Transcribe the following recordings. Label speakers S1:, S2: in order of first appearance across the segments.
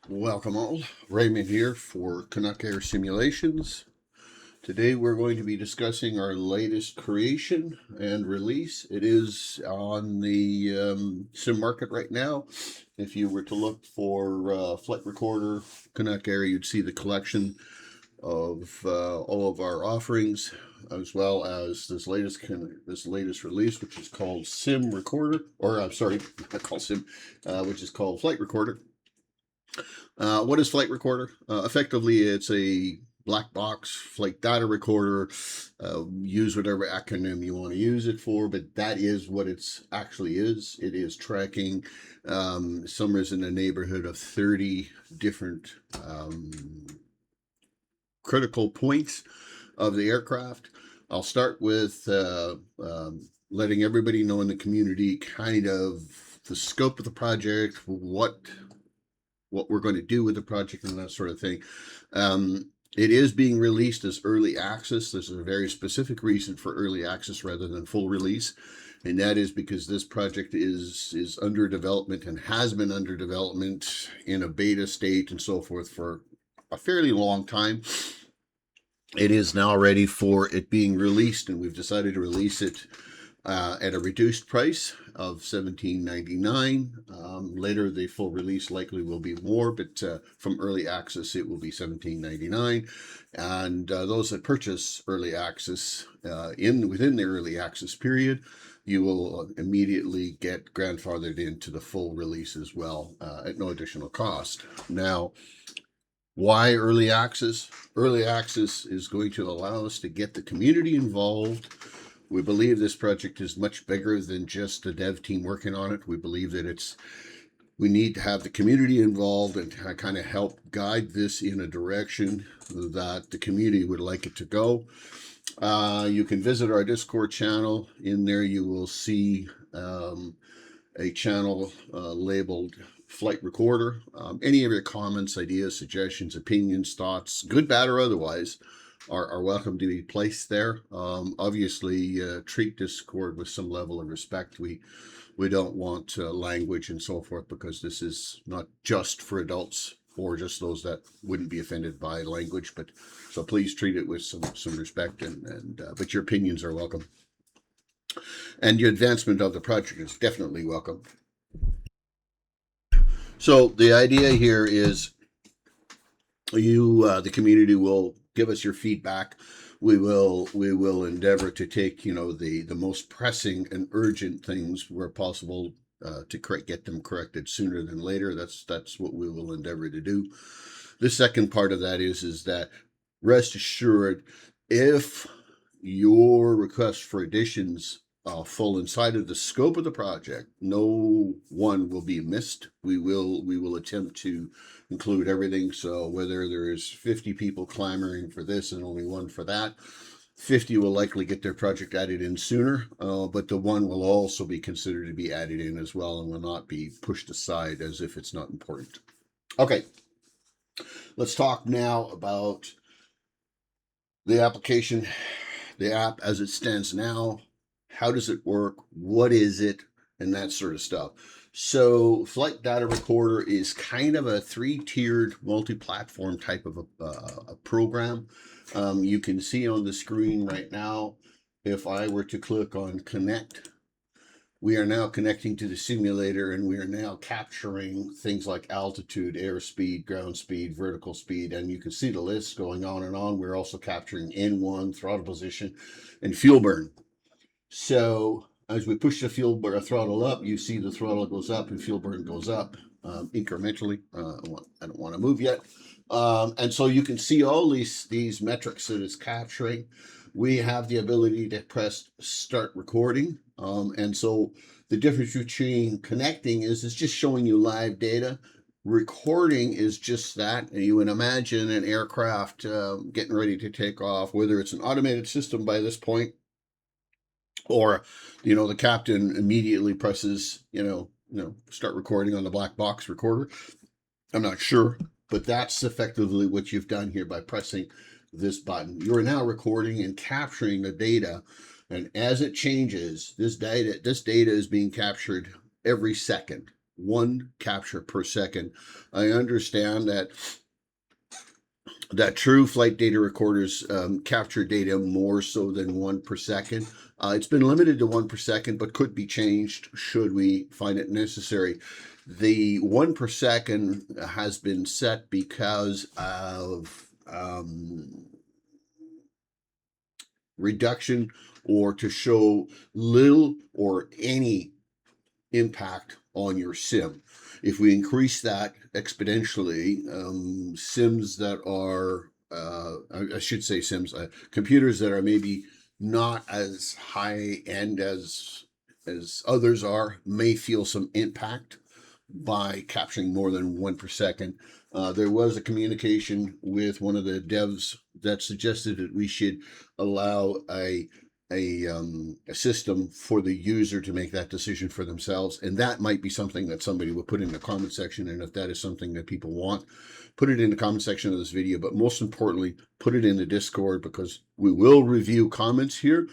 S1: Welcome all, Raymond here for Canuck Air Simulations. Today we're going to be discussing our latest creation and release. It is on the sim market right now. If you were to look for Flight Recorder, Canuck Air, you'd see the collection of all of our offerings, as well as this latest release, which is called Sim Recorder, or I'm sorry, not called Sim, which is called Flight Recorder. What is Flight Recorder? Effectively, it's a black box flight data recorder. Use whatever acronym you want to use it for, but that is what it's actually is. It is tracking somewhere in the neighborhood of 30 different critical points of the aircraft. I'll start with letting everybody know in the community kind of the scope of the project, what we're going to do with the project and that sort of thing. It is being released as early access. There's a very specific reason for early access rather than full release, and that is because this project is under development and has been under development in a beta state and so forth for a fairly long time. It is now ready for it being released, and we've decided to release it at a reduced price of $17.99. Later, the full release likely will be more, but from early access, it will be $17.99. And those that purchase early access within the early access period, you will immediately get grandfathered into the full release as well at no additional cost. Now, why early access? Early access is going to allow us to get the community involved. We believe this project is much bigger than just the dev team working on it. We believe that we need to have the community involved and kind of help guide this in a direction that the community would like it to go. You can visit our Discord channel. In there, you will see a channel labeled Flight Recorder. Any of your comments, ideas, suggestions, opinions, thoughts, good, bad, or otherwise, are welcome to be placed there. Obviously, treat Discord with some level of respect. We don't want language and so forth, because this is not just for adults or just those that wouldn't be offended by language. But so please treat it with some respect, but your opinions are welcome. And your advancement of the project is definitely welcome. So the idea here is the community will give us your feedback. We will endeavor to take the most pressing and urgent things where possible to get them corrected sooner than later. That's what we will endeavor to do. The second part of that is that rest assured, if your request for additions fall inside of the scope of the project, no one will be missed. We will attempt to include everything. So whether there is 50 people clamoring for this and only one for that, 50 will likely get their project added in sooner, but the one will also be considered to be added in as well and will not be pushed aside as if it's not important. Okay, let's talk now about the application, the app as it stands now. How does it work? What is it? And that sort of stuff. So Flight Data Recorder is kind of a 3-tiered multi-platform type of a program. You can see on the screen right now, if I were to click on Connect, we are now connecting to the simulator, and we are now capturing things like altitude, airspeed, ground speed, vertical speed, and you can see the list going on and on. We're also capturing N1, throttle position, and fuel burn. So as we push the throttle up, you see the throttle goes up and fuel burn goes up incrementally. I don't want to move yet. And so you can see all these metrics that it's capturing. We have the ability to press start recording. And so the difference between connecting is it's just showing you live data. Recording is just that. You would imagine an aircraft getting ready to take off, whether it's an automated system by this point, or the captain immediately presses start recording on the black box recorder. I'm not sure, but that's effectively what you've done here by pressing this button. You're now recording and capturing the data, and as it changes, this data is being captured every second. one capture per second. I understand that true flight data recorders capture data more so than one per second. It's been limited to one per second, but could be changed should we find it necessary. The one per second has been set because of reduction, or to show little or any impact on your sim. If we increase that exponentially, sims that are, I should say sims, computers that are maybe not as high end as others are, may feel some impact by capturing more than one per second. There was a communication with one of the devs that suggested that we should allow a system for the user to make that decision for themselves, and that might be something that somebody will put in the comment section. And if that is something that people want, put it in the comment section of this video. But most importantly, put it in the Discord, because we will review comments here,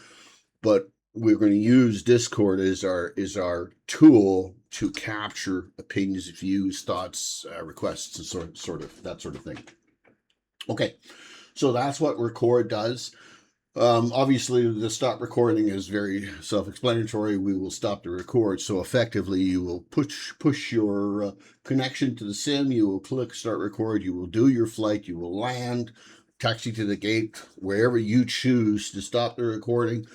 S1: but we're going to use Discord as our tool to capture opinions, views, thoughts, requests, and sort of that sort of thing. Okay, so that's what record does. Obviously, the stop recording is very self-explanatory. We will stop the record. So effectively, you will push your connection to the sim. You will click start record. You will do your flight. You will land, taxi to the gate, wherever you choose to stop the recording.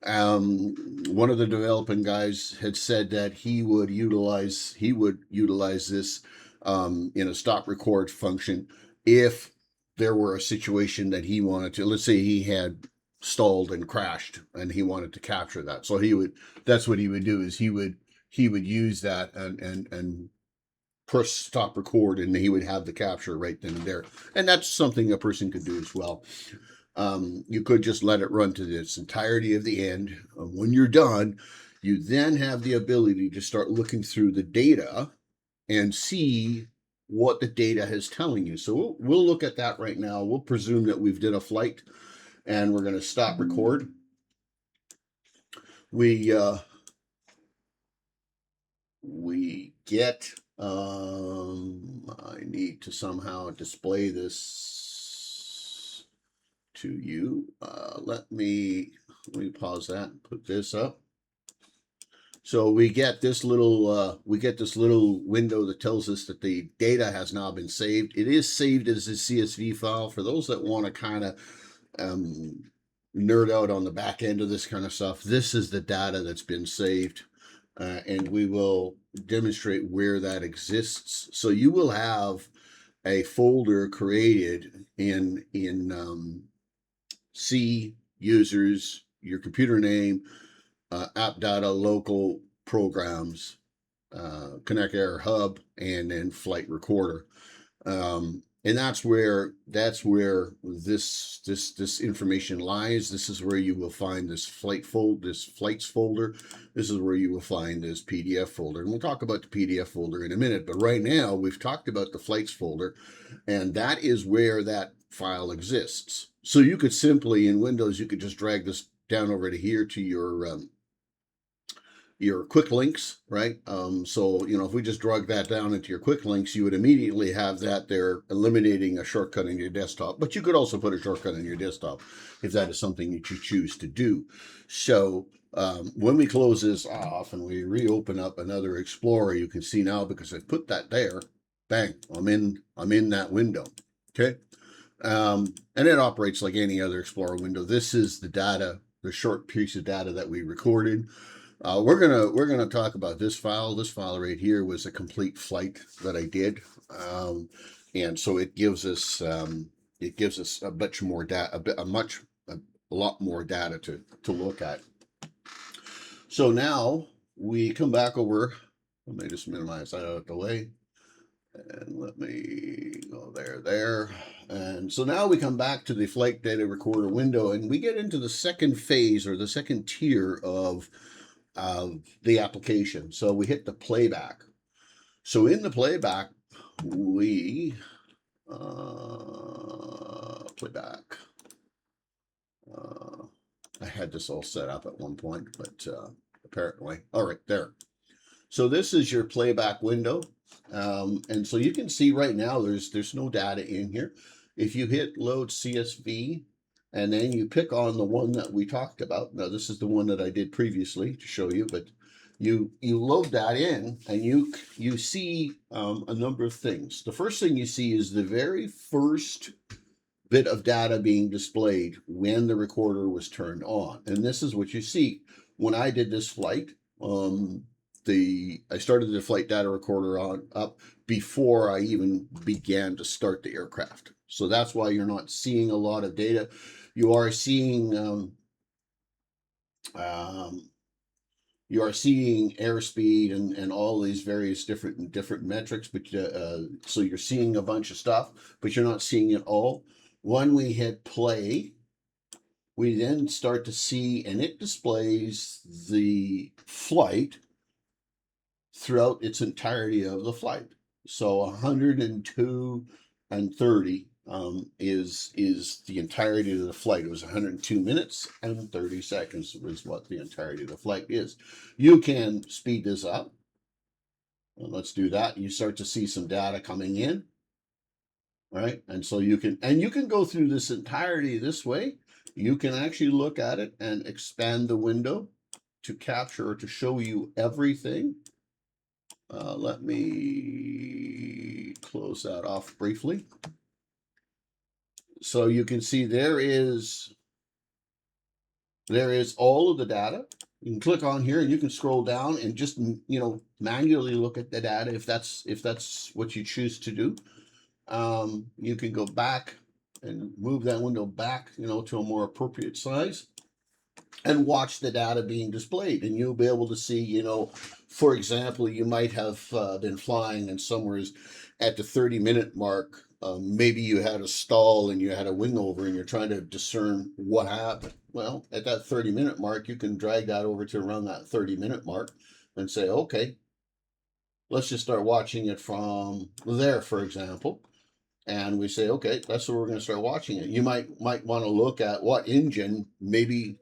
S1: One of the developing guys had said that he would utilize this in a stop record function if there were a situation that he wanted to. Let's say he had stalled and crashed and he wanted to capture that. So that's what he would do, is he would use that and press stop record, and he would have the capture right then and there. And that's something a person could do as well. You could just let it run to its entirety of the end. When you're done, you then have the ability to start looking through the data and see what the data is telling you. So we'll look at that right now. We'll presume that we've did a flight, and we're going to stop record. We get, I need to somehow display this to you. Let me pause that and put this up. So we get this little window that tells us that the data has now been saved. It is saved as a CSV file. For those that want to kind of nerd out on the back end of this kind of stuff, this is the data that's been saved, and we will demonstrate where that exists. So you will have a folder created in C, users, your computer name, app data, local programs, Canuck Air Hub, and then Flight Recorder. And that's where this information lies. This is where you will find this flights folder. This is where you will find this PDF folder. And we'll talk about the PDF folder in a minute. But right now, we've talked about the flights folder, and that is where that file exists. So you could simply, in Windows, you could just drag this down over to here to your quick links, right? So, if we just drag that down into your quick links, you would immediately have that there, eliminating a shortcut in your desktop. But you could also put a shortcut in your desktop if that is something that you choose to do. So when we close this off and we reopen up another Explorer, you can see now, because I put that there, bang, I'm in that window. Okay. And it operates like any other Explorer window. This is the data, the short piece of data that we recorded. We're gonna talk about this file. This file right here was a complete flight that I did, and so it gives us a bunch more data, a lot more data to look at. So now we come back over. Let me just minimize that out of the way, and let me go there. And so now we come back to the flight data recorder window, and we get into the second phase, or the second tier of the application. So we hit the playback. So in the playback, we playback. I had this all set up at one point, but apparently, all right, there. So this is your playback window. And so you can see right now there's no data in here. If you hit load CSV and then you pick on the one that we talked about. Now this is the one that I did previously to show you, but you load that in and you see a number of things. The first thing you see is the very first bit of data being displayed when the recorder was turned on. And this is what you see. When I did this flight, I started the flight data recorder up before I even began to start the aircraft. So that's why you're not seeing a lot of data. You are seeing airspeed and all these various different metrics, but so you're seeing a bunch of stuff, but you're not seeing it all. When we hit play, we then start to see, and it displays the flight throughout its entirety of the flight. So 102 and 30 is the entirety of the flight. It was 102 minutes and 30 seconds is what the entirety of the flight is. You can speed this up. And let's do that. You start to see some data coming in. Right, and so you can go through this entirety this way. You can actually look at it and expand the window to capture or to show you everything. Let me close that off briefly. So you can see there is all of the data. You can click on here and you can scroll down and just manually look at the data if that's what you choose to do. You can go back and move that window back, to a more appropriate size and watch the data being displayed. And you'll be able to see, for example, you might have been flying and somewhere's at the 30-minute mark. Maybe you had a stall and you had a wing over and you're trying to discern what happened. Well, at that 30-minute mark, you can drag that over to around that 30-minute mark and say, okay, let's just start watching it from there, for example. And we say, okay, that's where we're going to start watching it. You might want to look at what engine maybe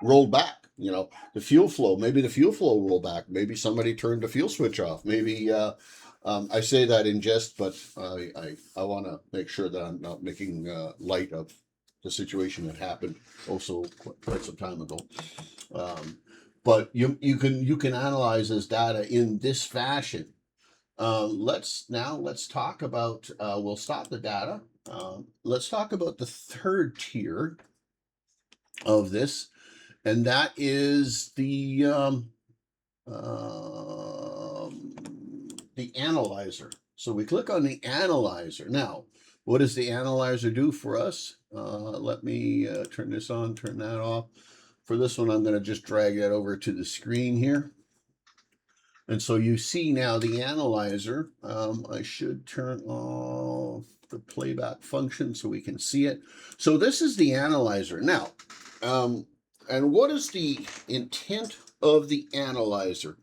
S1: rolled back. The fuel flow. Maybe the fuel flow rolled back. Maybe somebody turned the fuel switch off. Maybe I say that in jest, but I want to make sure that I'm not making light of the situation that happened also quite some time ago. But you can analyze this data in this fashion. Let's talk about, we'll stop the data. Let's talk about the third tier of this, and that is the analyzer. So we click on the analyzer. Now, what does the analyzer do for us? Let me turn this on, turn that off. For this one, I'm going to just drag that over to the screen here. And so you see now the analyzer. I should turn off the playback function so we can see it. So this is the analyzer. Now, and what is the intent of the analyzer?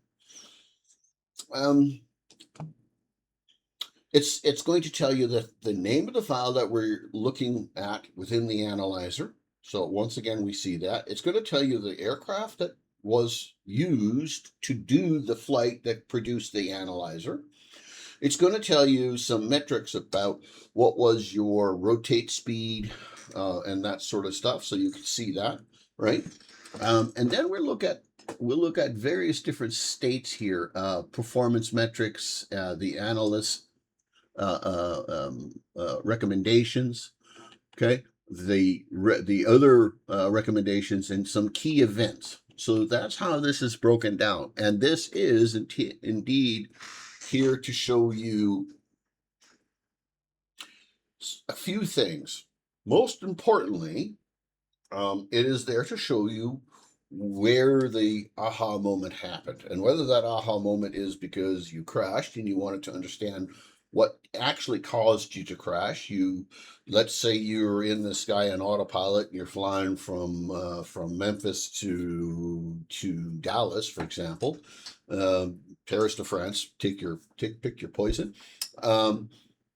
S1: It's going to tell you the name of the file that we're looking at within the analyzer. So once again, we see that. It's going to tell you the aircraft that was used to do the flight that produced the analyzer. It's going to tell you some metrics about what was your rotate speed and that sort of stuff, so you can see that, right? And then we'll look at various different states here, performance metrics, the analyst recommendations, okay, the other recommendations, and some key events. So that's how this is broken down. And this is indeed here to show you a few things. Most importantly, it is there to show you where the aha moment happened. And whether that aha moment is because you crashed and you wanted to understand what actually caused you to crash. Let's say you're in the sky on autopilot and you're flying from Memphis to Dallas, for example, Paris to France. Pick your poison.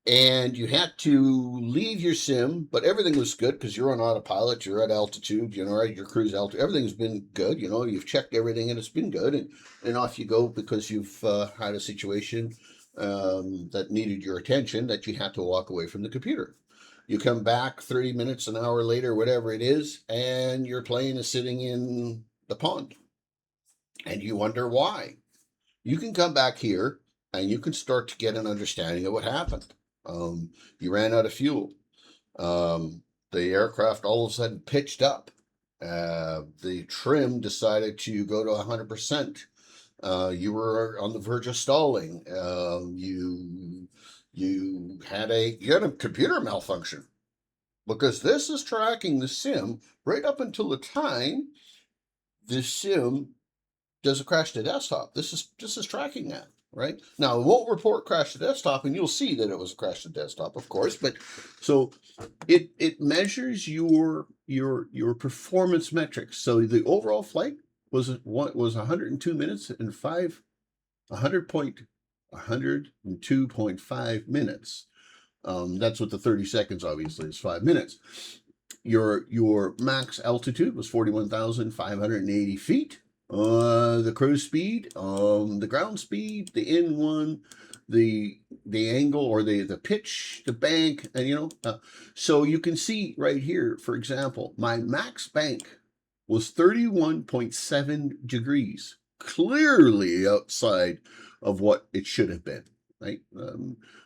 S1: and you had to leave your sim, but everything was good because you're on autopilot, you're at altitude, you know, right, your cruise altitude, everything's been good, you know, you've checked everything and it's been good, and off you go because you've had a situation that needed your attention that you had to walk away from the computer. You come back 30 minutes, an hour later, whatever it is, and your plane is sitting in the pond, and you wonder why. You can come back here and you can start to get an understanding of what happened. You ran out of fuel. The aircraft all of a sudden pitched up. The trim decided to go to 100%. You were on the verge of stalling. You had a computer malfunction because this is tracking the sim right up until the time the sim does a crash to desktop. This is tracking that, right? Now it won't report crash to desktop, and you'll see that it was a crash to desktop, of course. But so it measures your performance metrics. So the overall flight was 102 minutes and 102.5 minutes. That's what the 30 seconds obviously is 5 minutes. Your max altitude was 41,580 feet. The cruise speed, the ground speed, the N1, the angle or the pitch, the bank, and so you can see right here, for example, my max bank was 31.7 degrees, clearly outside of what it should have been, right?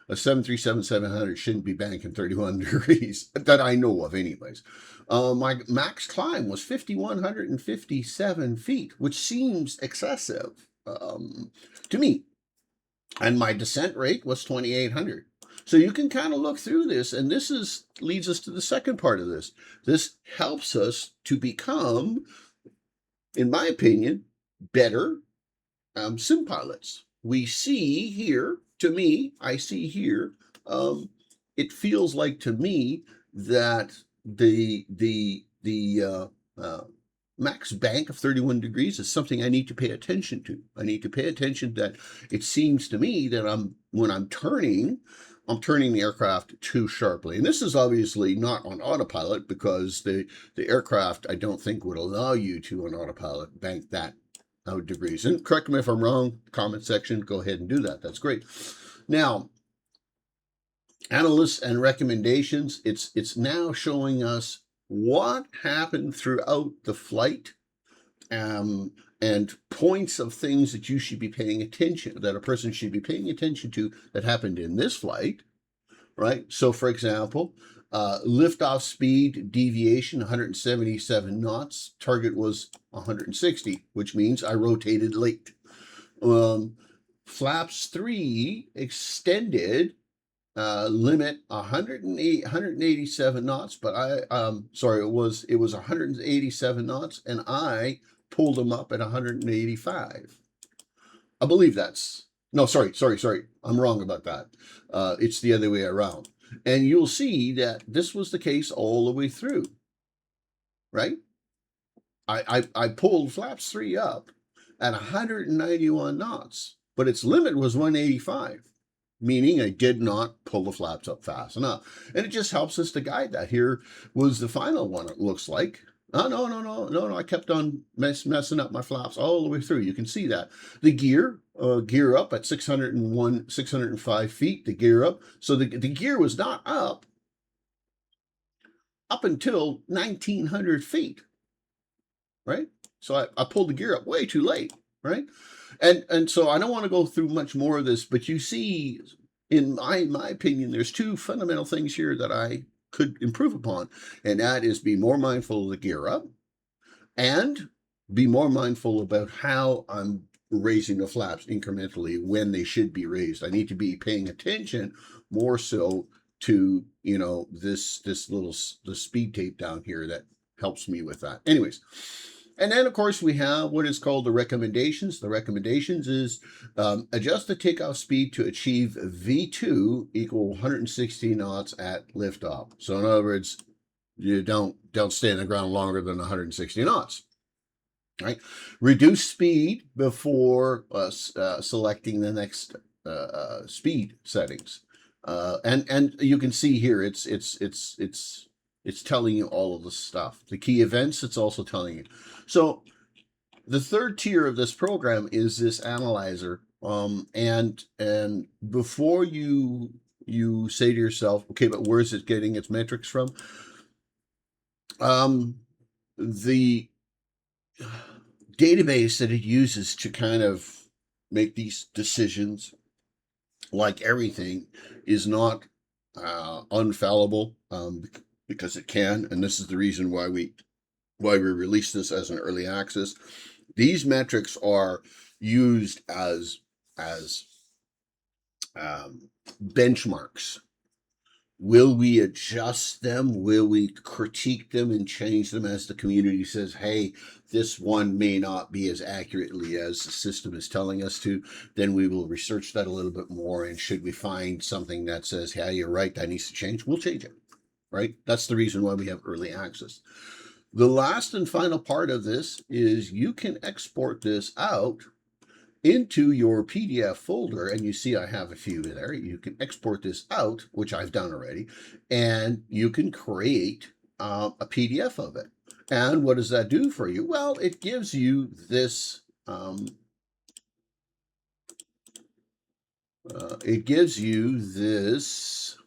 S1: A 737-700 shouldn't be banking 31 degrees that I know of anyways. My max climb was 5,157 feet, which seems excessive to me. And my descent rate was 2,800. So you can kind of look through this, and this leads us to the second part of this. This helps us to become, in my opinion, better sim pilots. We see here, to me, I see here, it feels like to me that the max bank of 31 degrees is something I need to pay attention to. I need to pay attention that it seems to me that when I'm turning the aircraft too sharply. And this is obviously not on autopilot because the aircraft, I don't think, would allow you to on autopilot bank that out degrees. And correct me if I'm wrong, comment section, go ahead and do that. That's great. Now, analysts and recommendations, it's now showing us what happened throughout the flight, and points of things that you should be paying attention, that a person should be paying attention to that happened in this flight, right? So for example, liftoff speed deviation 177 knots, target was 160, which means I rotated late. Flaps 3 extended, limit 187 knots, but it was 187 knots, and I pulled them up at 185. I believe that's, no, sorry. I'm wrong about that. It's the other way around. And you'll see that this was the case all the way through, right? I pulled flaps 3 up at 191 knots, but its limit was 185. Meaning I did not pull the flaps up fast enough. And it just helps us to guide that. Here was the final one, it looks like. Oh, no. I kept on messing up my flaps all the way through. You can see that. The gear up at 605 feet, the gear up. So the gear was not up until 1,900 feet, right? So I pulled the gear up way too late, right? And so I don't want to go through much more of this, but you see, in my opinion, there's two fundamental things here that I could improve upon, and that is be more mindful of the gear up and be more mindful about how I'm raising the flaps incrementally when they should be raised. I need to be paying attention more so to, this the speed tape down here that helps me with that. Anyways. And then, of course, we have what is called the recommendations. The recommendations is adjust the takeoff speed to achieve V2 equal 160 knots at liftoff. So in other words, you don't stay on the ground longer than 160 knots. Right? Reduce speed before selecting the next speed settings. And you can see here it's telling you all of the stuff. The key events, it's also telling you. So the third tier of this program is this analyzer. And before you say to yourself, okay, but where is it getting its metrics from? The database that it uses to kind of make these decisions, like everything, is not unfallible, because it can, and this is the reason why we release this as an early access. These metrics are used as benchmarks. Will we adjust them? Will we critique them and change them as the community says, hey, this one may not be as accurately as the system is telling us to? Then we will research that a little bit more. And should we find something that says, hey, you're right, that needs to change, we'll change it, right? That's the reason why we have early access. The last and final part of this is you can export this out into your PDF folder, and you see I have a few there. You can export this out, which I've done already, and you can create a PDF of it. And what does that do for you? Well, it gives you this. It gives you this.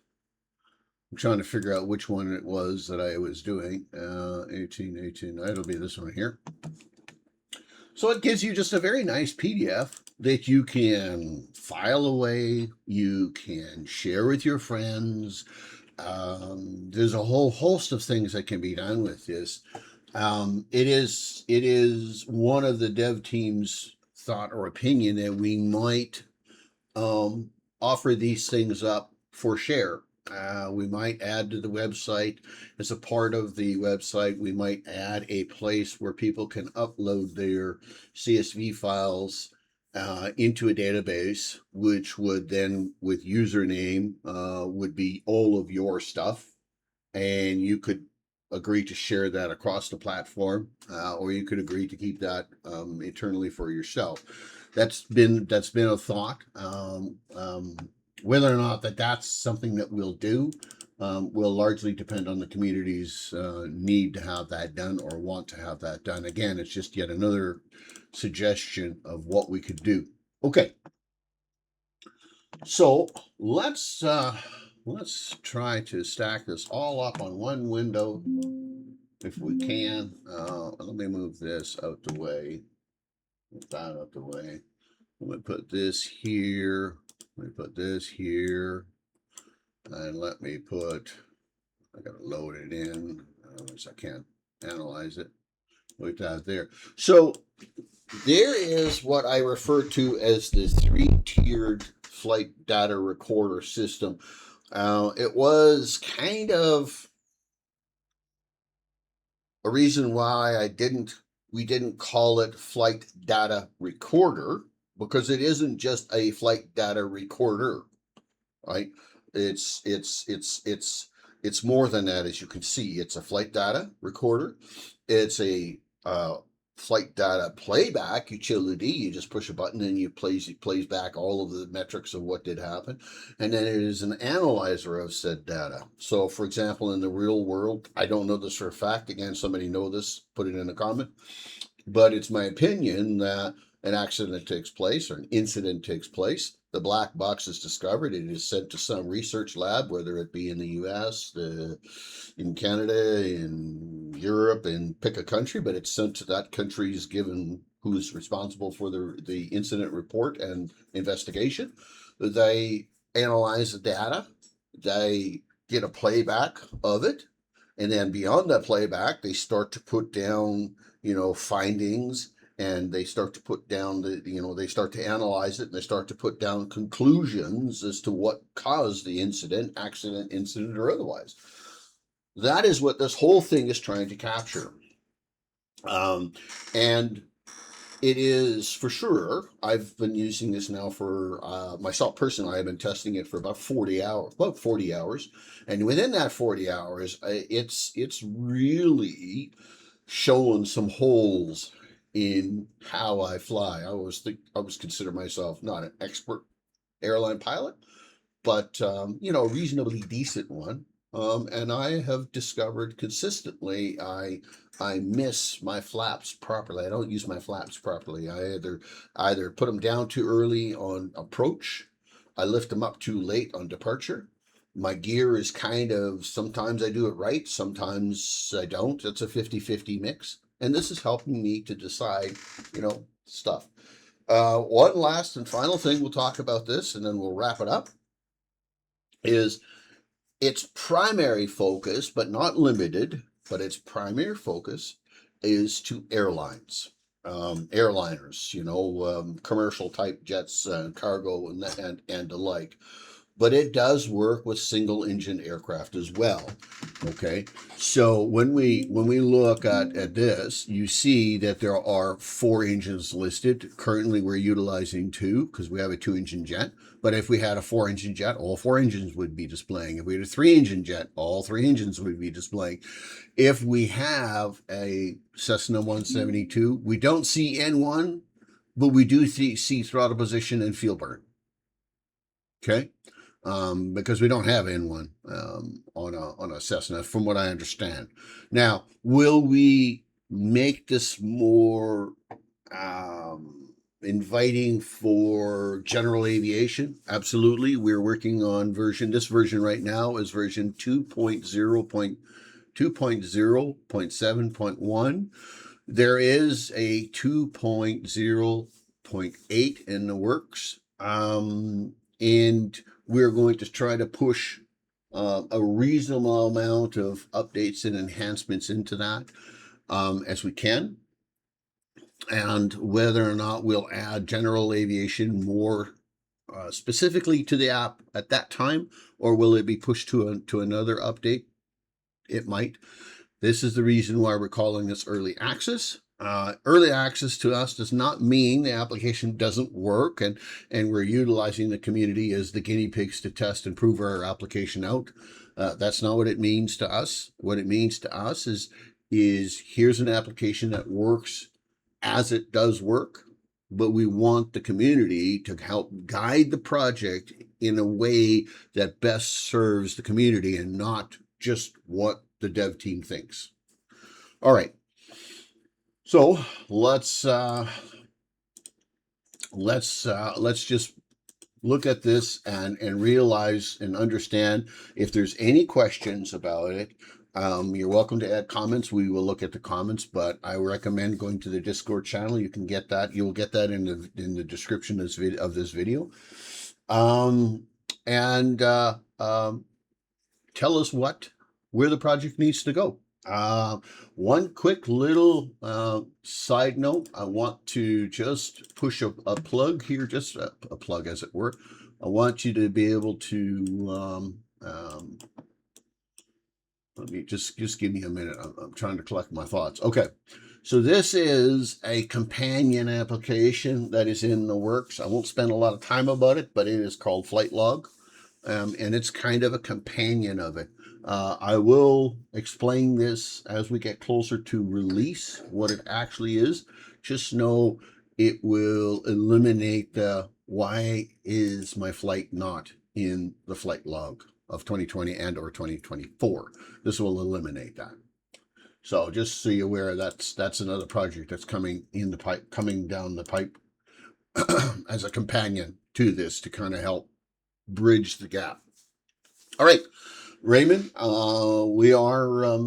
S1: I'm trying to figure out which one it was that I was doing. 18. It'll be this one here. So it gives you just a very nice PDF that you can file away, you can share with your friends. There's a whole host of things that can be done with this. It is one of the dev team's thought or opinion that we might offer these things up for share. We might add to the website. As a part of the website, we might add a place where people can upload their CSV files into a database, which would then, with username, would be all of your stuff. And you could agree to share that across the platform, or you could agree to keep that internally for yourself. That's been a thought. Whether or not that's something that we'll do will largely depend on the community's need to have that done or want to have that done. Again, it's just yet another suggestion of what we could do. Okay, so let's try to stack this all up on one window if we can. Let me move this out the way. Move that out the way. Let me put this here. Let me put this here. And let me put, I gotta load it in, otherwise I can't analyze it. Put that there. So there is what I refer to as the 3-tiered flight data recorder system. It was kind of a reason why we didn't call it flight data recorder, because it isn't just a flight data recorder, right? It's more than that. As you can see, it's a flight data recorder. It's a flight data playback utility. You just push a button and it plays back all of the metrics of what did happen. And then it is an analyzer of said data. So for example, in the real world, I don't know this for a fact. Again, somebody know this, put it in a comment. But it's my opinion that an accident takes place or an incident takes place. The black box is discovered. It is sent to some research lab, whether it be in the US, in Canada, in Europe, and pick a country, but it's sent to that country's given who is responsible for the incident report and investigation. They analyze the data. They get a playback of it. And then beyond that playback, they start to put down, findings, and they start to put down they start to analyze it, and they start to put down conclusions as to what caused the accident, or otherwise. That is what this whole thing is trying to capture. And it is for sure. I've been using this now for myself personally. I've been testing it for about 40 hours. And within that 40 hours, it's really showing some holes in how I fly. I always consider myself not an expert airline pilot, but a reasonably decent one. And I have discovered consistently I miss my flaps properly. I don't use my flaps properly. I either put them down too early on approach, I lift them up too late on departure. My gear is kind of, sometimes I do it right, sometimes I don't. It's a 50-50 mix. And this is helping me to decide, stuff. One last and final thing we'll talk about this, and then we'll wrap it up, is its primary focus, but not limited, but its primary focus is to airlines, airliners, commercial type jets, cargo, and the like. But it does work with single engine aircraft as well. Okay, so when we look at this, you see that there are 4 engines listed. Currently, we're utilizing 2 because we have a 2-engine jet. But if we had a 4-engine jet, all 4 engines would be displaying. If we had a 3-engine jet, all 3 engines would be displaying. If we have a Cessna 172, we don't see N1, but we do see throttle position and fuel burn. Okay. Because we don't have N1 on a Cessna, from what I understand. Now, will we make this more inviting for general aviation? Absolutely. We're working on this version right now is version 2.0.7.1. There is a 2.0.8 in the works. And we're going to try to push a reasonable amount of updates and enhancements into that as we can. And whether or not we'll add general aviation more specifically to the app at that time, or will it be pushed to another update? It might. This is the reason why we're calling this early access. Early access to us does not mean the application doesn't work, and we're utilizing the community as the guinea pigs to test and prove our application out. That's not what it means to us. What it means to us is here's an application that works as it does work, but we want the community to help guide the project in a way that best serves the community and not just what the dev team thinks. All right. So let's just look at this and realize and understand. If there's any questions about it, you're welcome to add comments. We will look at the comments, but I recommend going to the Discord channel. You can get that. You'll get that in the description of this video. Tell us where the project needs to go. One quick little side note, I want to just push a plug here, just a plug as it were. I want you to be able to, let me just give me a minute. I'm trying to collect my thoughts. Okay. So this is a companion application that is in the works. I won't spend a lot of time about it, but it is called Flight Log. And it's kind of a companion of it. I will explain this as we get closer to release, what it actually is. Just know it will eliminate the why is my flight not in the flight log of 2020 and or 2024. This will eliminate that. So just so you're aware, that's another project that's coming down the pipe as a companion to this to kind of help bridge the gap. All right, Raymond, we are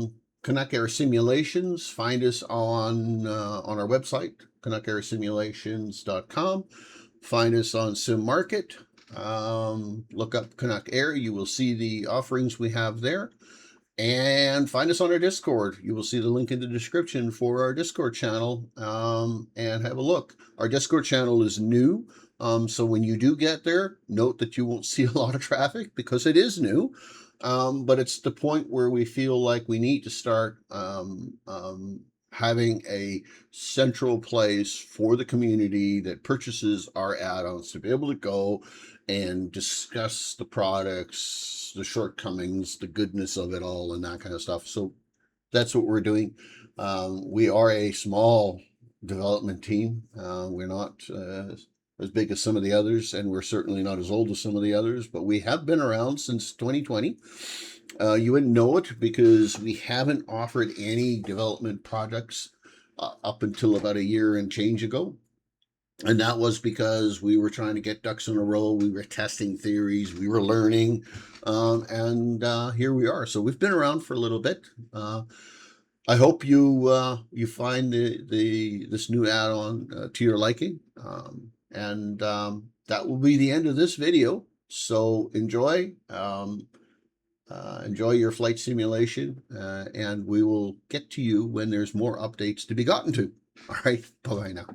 S1: Canuck Air Simulations. Find us on our website, CanuckAirSimulations.com. Find us on SimMarket. Look up Canuck Air. You will see the offerings we have there. And find us on our Discord. You will see the link in the description for our Discord channel, and have a look. Our Discord channel is new, so when you do get there, note that you won't see a lot of traffic because it is new, but it's the point where we feel like we need to start having a central place for the community that purchases our add-ons to be able to go and discuss the products, the shortcomings, the goodness of it all, and that kind of stuff. So that's what we're doing. We are a small development team. We're not as big as some of the others, and we're certainly not as old as some of the others, but we have been around since 2020. You wouldn't know it because we haven't offered any development projects up until about a year and change ago. And that was because we were trying to get ducks in a row. We were testing theories. We were learning. And here we are. So we've been around for a little bit. I hope you find this new add-on to your liking. That will be the end of this video. So enjoy. Enjoy your flight simulation. And we will get to you when there's more updates to be gotten to. All right. Bye-bye now.